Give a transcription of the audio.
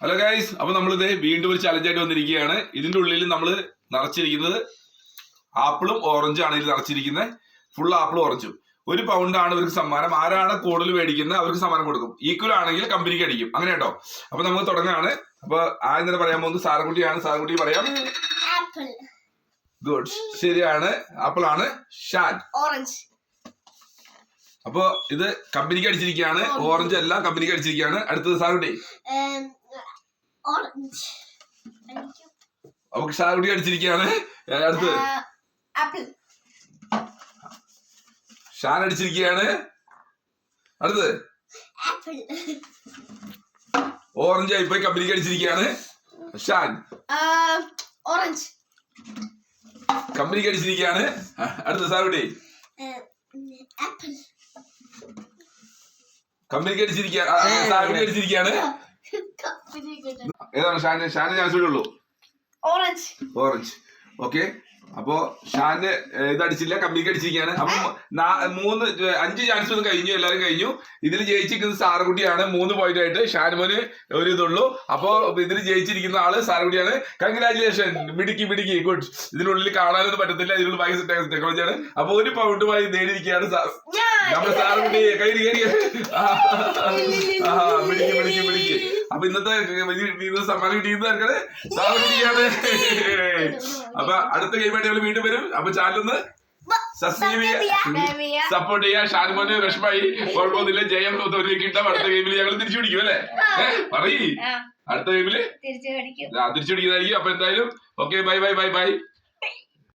Hello guys, അപ്പൊ നമ്മളിത് വീണ്ടും ഒരു ചലഞ്ചായിട്ട് വന്നിരിക്കുകയാണ്. ഇതിന്റെ ഉള്ളിൽ നമ്മൾ നിറച്ചിരിക്കുന്നത് ആപ്പിളും ഓറഞ്ചും ആണ്. ഇതിൽ നിറച്ചിരിക്കുന്നത് ഫുൾ ആപ്പിളും ഓറഞ്ചും. 1 പൗണ്ടാണ് ഇവർക്ക് സമ്മാനം. ആരാണ് കൂടുതൽ മേടിക്കുന്നത് അവർക്ക് സമ്മാനം കൊടുക്കും. ഈക്വൽ ആണെങ്കിൽ കമ്പനിക്ക് അടിക്കും. അങ്ങനെ കേട്ടോ. അപ്പൊ നമുക്ക് തുടങ്ങാണ്. അപ്പൊ ആദ്യം തന്നെ പറയാൻ പോകുന്നത് സാറക്കുട്ടിയാണ്. സാറക്കുട്ടി പറയാം. ഗുഡ്, ശരിയാണ്. ആപ്പിൾ ആണ്. ഷാൻ ഓറഞ്ച്. അപ്പൊ ഇത് കമ്പനിക്ക് അടിച്ചിരിക്കുകയാണ്. ഓറഞ്ച് എല്ലാം കമ്പനിക്ക് അടിച്ചിരിക്കുകയാണ്. അടുത്തത് സാറക്കുട്ടി. ഓറഞ്ച്. അപ്പൊ സാറക്കുട്ടി അടിച്ചിരിക്കുകയാണ്. അടുത്തത് ആപ്പിൾ. ഷാൻ അടിച്ചിരിക്കുകയാണ്. അടുത്തത് ആപ്പിൾ. ഓറഞ്ച് ആയി പോയി കമ്പനിക്ക് അടിച്ചിരിക്കുകയാണ്. ഷാൻ ഓറഞ്ച്. കമ്പനിക്ക് അടിച്ചിരിക്കുകയാണ്. അടുത്ത സാറുട്ടി ആപ്പിൾ. കമ്പനിക്ക് അടിച്ചിരിക്കുകയാണ്. സാറുട്ടി അടിച്ചിരിക്കുകയാണ്. ഏതാണ് ഷാന്? ഷാന് ചാൻസ് ഉള്ളൂ. ഓറഞ്ച്. ഓറഞ്ച്. ഓക്കെ. അപ്പൊ ഷാന് ഇത് അടിച്ചില്ല, കമ്പനിക്ക് അടിച്ചിരിക്കുകയാണ്. അപ്പൊ 5 ചാൻസ് ഒന്നും കഴിഞ്ഞു, എല്ലാരും കഴിഞ്ഞു. ഇതിൽ ജയിച്ചിരിക്കുന്നത് സാറുകുട്ടിയാണ്. 3 പോയിന്റ് ആയിട്ട്. ഷാനുമോന് ഒരു ഇതുള്ളൂ. അപ്പൊ ഇതിൽ ജയിച്ചിരിക്കുന്ന ആള് സാറുകുട്ടിയാണ്. കൺഗ്രാറ്റുലേഷൻ. മിടുക്കി. ഗുഡ്. ഇതിനുള്ളിൽ കാണാനൊന്നും പറ്റത്തില്ല. ഇതിനുള്ള ഭയങ്കര ടെക്നോളജിയാണ്. അപ്പൊ 1 പൗണ്ടുമായി നേടിയിരിക്കുകയാണ് നമ്മുടെ സാറുകുട്ടി. കയറി മിടുക്കി. അപ്പൊ ഇന്നത്തെ സമ്മാനം കിട്ടിയത് സാറുകുട്ടിയാണ്. അപ്പൊ അടുത്ത ഗെയിമായിട്ട് ഞങ്ങൾ വീണ്ടും വരും. അപ്പൊ ചാനലൊന്ന് സപ്പോർട്ട് ചെയ്യാ. ഷാനുമോന് വിഷമായി, കുഴപ്പമൊന്നുമില്ല. ജയം കിട്ടാം. അടുത്ത ഗെയിമിൽ ഞങ്ങൾ തിരിച്ചു പിടിക്കും അല്ലേ? പറയ്. അടുത്ത ഗെയിമില് തിരിച്ചു പിടിക്കുന്നതായിരിക്കും. അപ്പൊ എന്തായാലും ഓക്കെ, ബൈ.